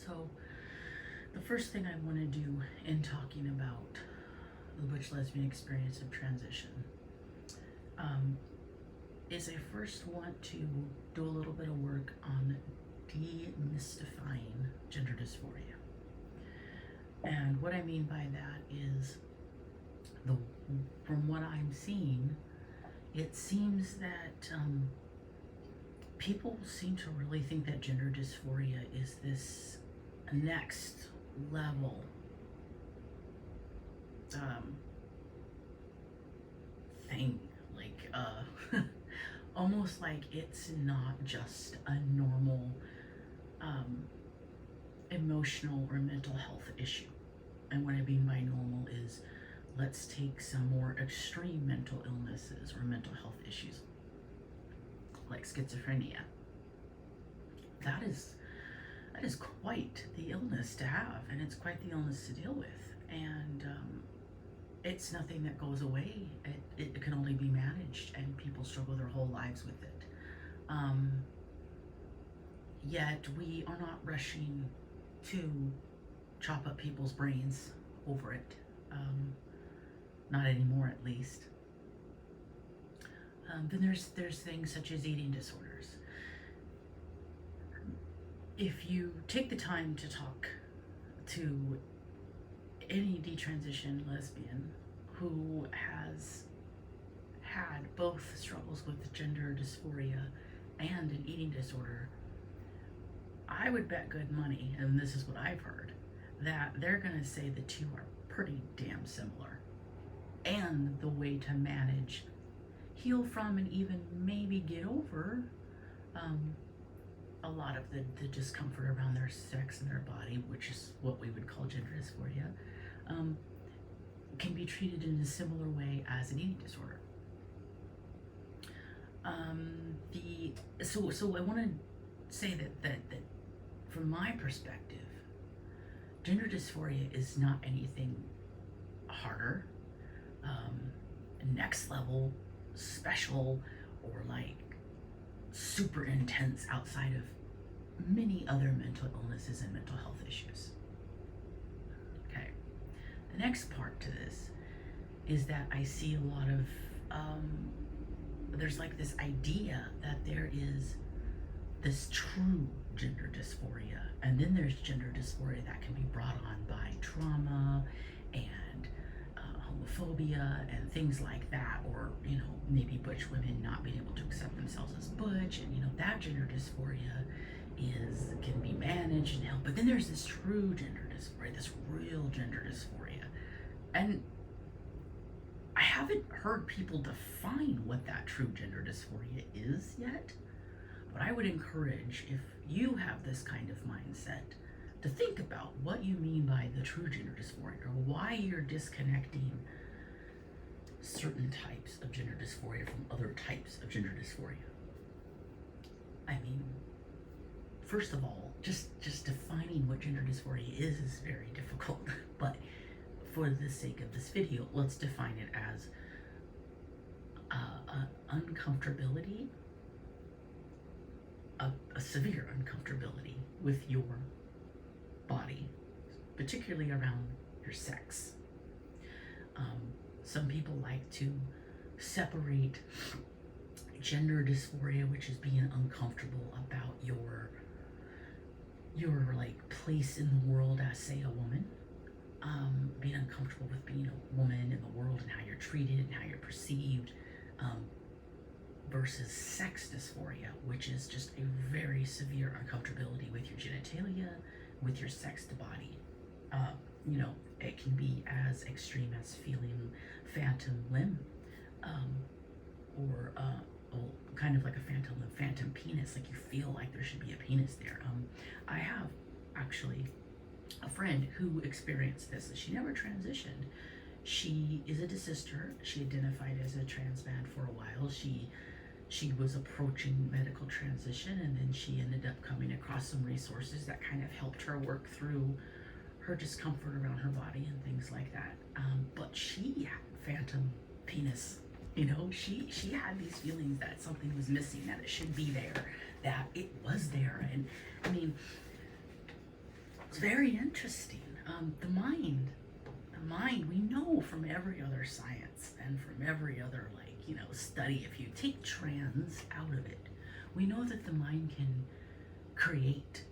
So, the first thing I want to do in talking about the butch lesbian experience of transition um, is I first want to do a little bit of work on demystifying gender dysphoria. And what I mean by that is, from what I'm seeing, it seems that people seem to really think that gender dysphoria is this next level thing, like almost like it's not just a normal emotional or mental health issue. And what I mean by normal is, let's take some more extreme mental illnesses or mental health issues like schizophrenia. That is quite the illness to have, and it's quite the illness to deal with. And it's nothing that goes away. It can only be managed, and people struggle their whole lives with it. Yet we are not rushing to chop up people's brains over it. Not anymore, at least. Then there's things such as eating disorders. If you take the time to talk to any detransitioned lesbian who has had both struggles with gender dysphoria and an eating disorder, I would bet good money, and this is what I've heard, that they're going to say the two are pretty damn similar. And the way to manage, heal from, and even maybe get over a lot of the discomfort around their sex and their body, which is what we would call gender dysphoria, can be treated in a similar way as an eating disorder. So I want to say that from my perspective, gender dysphoria is not anything harder, next level, special, or like super intense outside of many other mental illnesses and mental health issues. Okay. The next part to this is that I see a lot of there's like this idea that there is this true gender dysphoria, and then there's gender dysphoria that can be brought on by trauma and homophobia and things like that, or maybe butch women not being able to accept themselves as butch, and that gender dysphoria can be managed and helped. But then there's this true gender dysphoria, this real gender dysphoria, and I haven't heard people define what that true gender dysphoria is yet. But I would encourage, if you have this kind of mindset, to think about what you mean by the true gender dysphoria, or why you're disconnecting certain types of gender dysphoria from other types of gender dysphoria. I mean, first of all, just defining what gender dysphoria is very difficult, but for the sake of this video, let's define it as uncomfortability, a severe uncomfortability with your body, particularly around your sex. Some people like to separate gender dysphoria, which is being uncomfortable about your like place in the world as, say, a woman, being uncomfortable with being a woman in the world and how you're treated and how you're perceived, versus sex dysphoria, which is just a very severe uncomfortability with your genitalia, with your sexed body. It can be as extreme as feeling phantom limb, or kind of like a phantom limb, phantom penis, like you feel like there should be a penis there. I have actually a friend who experienced this. She never transitioned. She is a desister. She identified as a trans man for a while. She was approaching medical transition, and then she ended up coming across some resources that kind of helped her work through her discomfort around her body and things like that. But she had phantom penis. She had these feelings that something was missing, that it should be there, that it was there. And I mean, it's very interesting. The mind, we know from every other science and from every other, study, if you take trans out of it, we know that the mind can create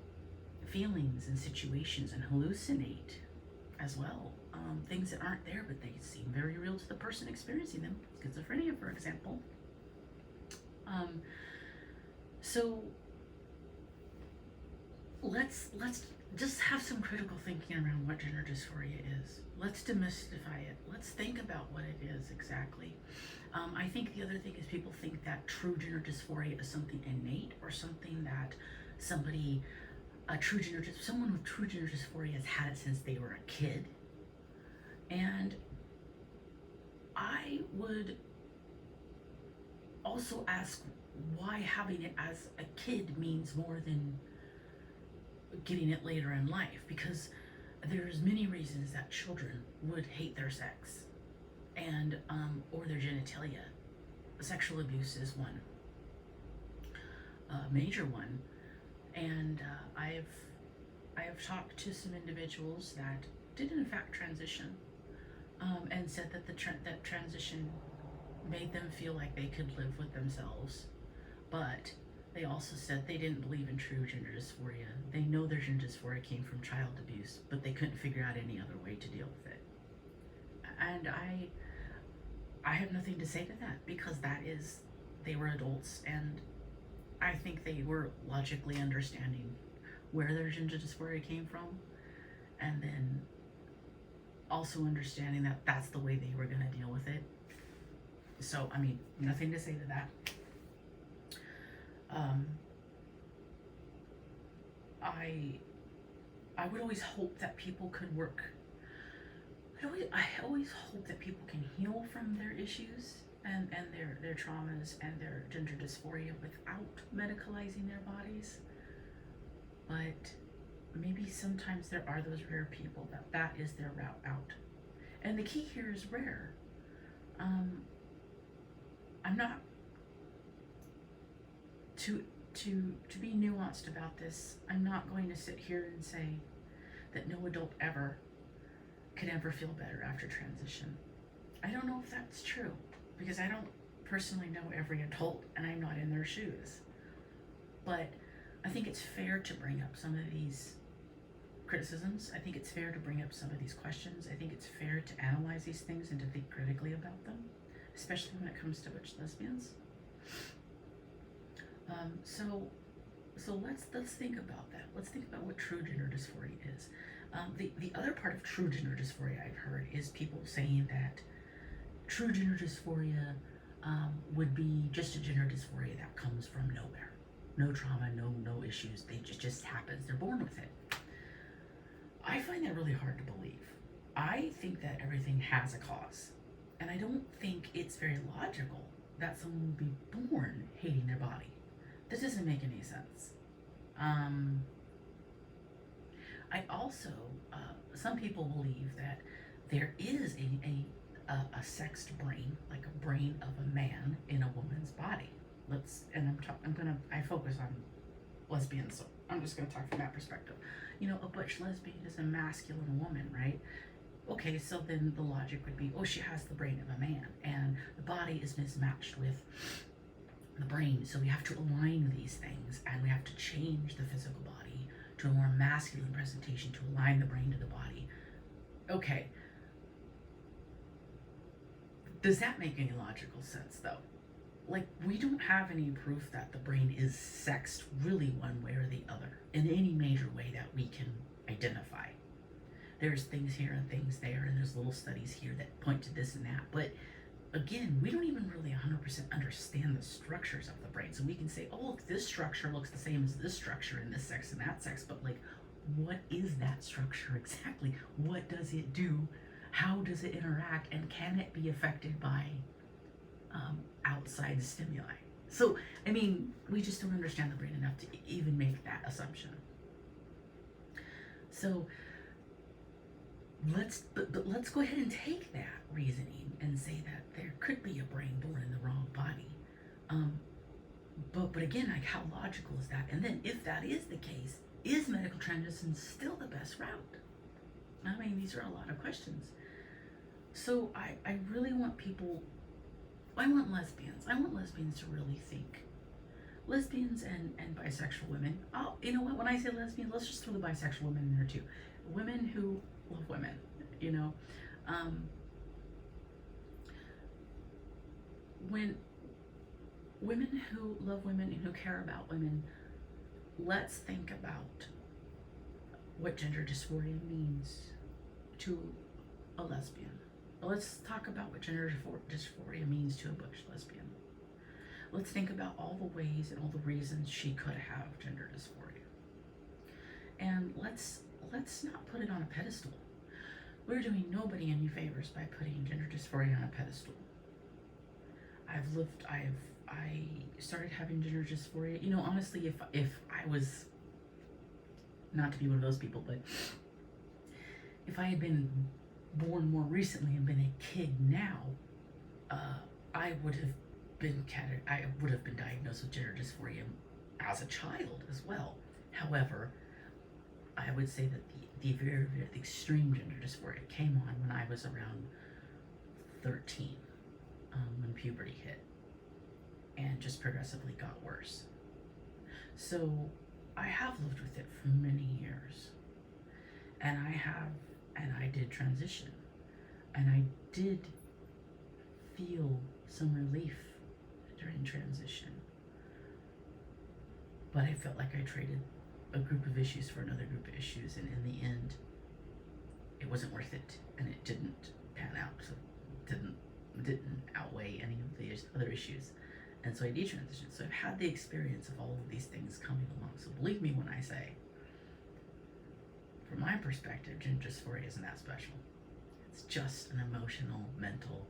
feelings and situations and hallucinate as well. Things that aren't there, but they seem very real to the person experiencing them. Schizophrenia, for example. So let's just have some critical thinking around what gender dysphoria is. Let's demystify it. Let's think about what it is exactly. I think the other thing is people think that true gender dysphoria is something innate or something that someone with true gender dysphoria has had it since they were a kid. And I would also ask why having it as a kid means more than getting it later in life, because there's many reasons that children would hate their sex and or their genitalia. Sexual abuse is one, major one, and I have talked to some individuals that did in fact transition, and said that that transition made them feel like they could live with themselves, but they also said they didn't believe in true gender dysphoria. They know their gender dysphoria came from child abuse, but they couldn't figure out any other way to deal with it. And I have nothing to say to that, because they were adults, and I think they were logically understanding where their gender dysphoria came from, and then also understanding that that's the way they were going to deal with it. So, I mean, nothing to say to that. I would always hope that people could work. I always hope that people can heal from their issues and their traumas and their gender dysphoria without medicalizing their bodies. But maybe sometimes there are those rare people that is their route out. And the key here is rare. I'm not to be nuanced about this. I'm not going to sit here and say that no adult ever could ever feel better after transition. I don't know if that's true, because I don't personally know every adult and I'm not in their shoes. But I think it's fair to bring up some of these criticisms. I think it's fair to bring up some of these questions. I think it's fair to analyze these things and to think critically about them, especially when it comes to butch lesbians. So let's think about that. Let's think about what true gender dysphoria is. The other part of true gender dysphoria I've heard is people saying that true gender dysphoria would be just a gender dysphoria that comes from nowhere. No trauma, no issues. They just happens. They're born with it. I find that really hard to believe. I think that everything has a cause. And I don't think it's very logical that someone would be born hating their body. This doesn't make any sense. I also, some people believe that there is a sexed brain, like a brain of a man in a woman's body. I focus on lesbians, so I'm just gonna talk from that perspective. A butch lesbian is a masculine woman, right? Okay, so then the logic would be, she has the brain of a man, and the body is mismatched with the brain, so we have to align these things, and we have to change the physical body to a more masculine presentation to align the brain to the body. Okay. Does that make any logical sense, though? Like, we don't have any proof that the brain is sexed really one way or the other in any major way that we can identify. There's things here and things there, and there's little studies here that point to this and that, but again, we don't even really 100% understand the structures of the brain. So we can say, look, this structure looks the same as this structure in this sex and that sex, but like, what is that structure exactly? What does it do? How does it interact? And can it be affected by outside stimuli? So, I mean, we just don't understand the brain enough to even make that assumption. So let's go ahead and take that reasoning and say that there could be a brain born in the wrong body. But again, like, how logical is that? And then if that is the case, is medical transition still the best route? I mean, these are a lot of questions. So I really want people, I want lesbians to really think. Lesbians and bisexual women. You know what, when I say lesbians, let's just throw the bisexual women in there too. Women who love women, you know. When women who love women and who care about women, let's think about what gender dysphoria means to a lesbian. Let's talk about what gender dysphoria means to a butch lesbian. Let's think about all the ways and all the reasons she could have gender dysphoria. And let's not put it on a pedestal. We're doing nobody any favors by putting gender dysphoria on a pedestal. I started having gender dysphoria. You know, honestly, if I was, not to be one of those people, but if I had been born more recently and been a kid now, I would have been diagnosed with gender dysphoria as a child as well. However, I would say that the very, very extreme gender dysphoria came on when I was around 13, when puberty hit, and just progressively got worse. So I have lived with it for many years, and I did transition, and I did feel some relief during transition, but I felt like I traded a group of issues for another group of issues, and in the end it wasn't worth it, and it didn't pan out, so it didn't outweigh any of the other issues, and so I detransitioned. So I've had the experience of all of these things coming along. So believe me when I say, from my perspective, gender dysphoria isn't that special. It's just an emotional, mental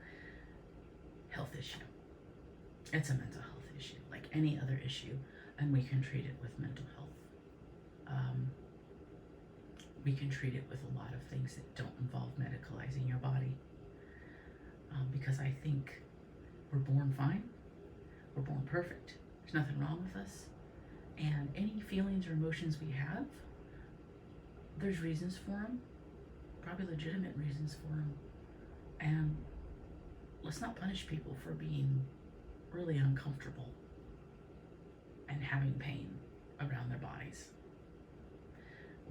health issue. It's a mental health issue, like any other issue, and we can treat it with mental health. We can treat it with a lot of things that don't involve medicalizing your body, because I think we're born fine, we're born perfect, there's nothing wrong with us, and any feelings or emotions we have, there's reasons for them, probably legitimate reasons for them, and let's not punish people for being really uncomfortable and having pain around their bodies.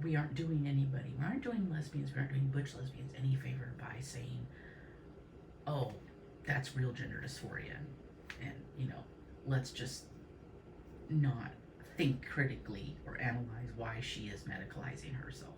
We aren't doing lesbians, we aren't doing butch lesbians any favor by saying, oh, that's real gender dysphoria, and you know, let's just not think critically or analyze why she is medicalizing herself.